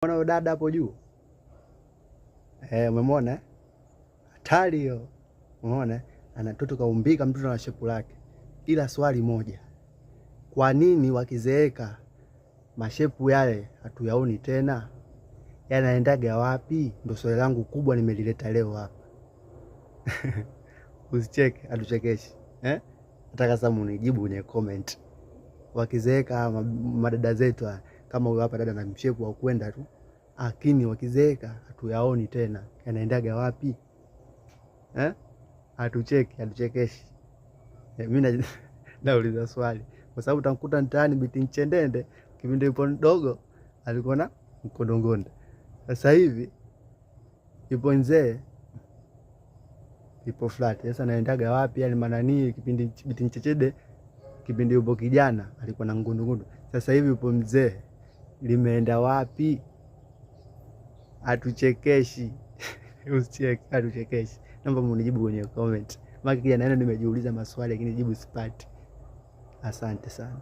Unaona dada hapo juu? Umemwona? Hatari hiyo. Umeona? Ana mtoto kaumbika, mtoto na shepu lake. Ila swali moja. Kwa nini wakizeeka mashepu yale hatuyaoni tena? Yanaendaga wapi? Ndio swali langu kubwa nimelileta leo hapa. Usicheke, atuchekeshi. Nataka sasa munijibu kwenye comment. Wakizeeka madada zetu kama huyo hapa dada na mshepu wa kwenda tu. Lakini wakizeeka hatuyaoni tena. Yanaendaga wapi? Atuchekeshi. Mimi nauliza swali kwa sababu utakuta mtaani Biti Nchendende kipindi yupo mdogo alikuwa na mkodongonda. Sasa hivi yupo mzee, yupo flat. Sasa naendaga wapi? Yani manani kipindi Biti Nchendende kipindi yupo kijana alikuwa na ngundu. Sasa hivi yupo mzee, limeenda wapi? Atuchekeshi. Usicheke, atuchekeshi. Naomba mnijibu kwenye comment. Maki kijana neno nimejiuliza maswali lakini jibu sipati. Asante sana.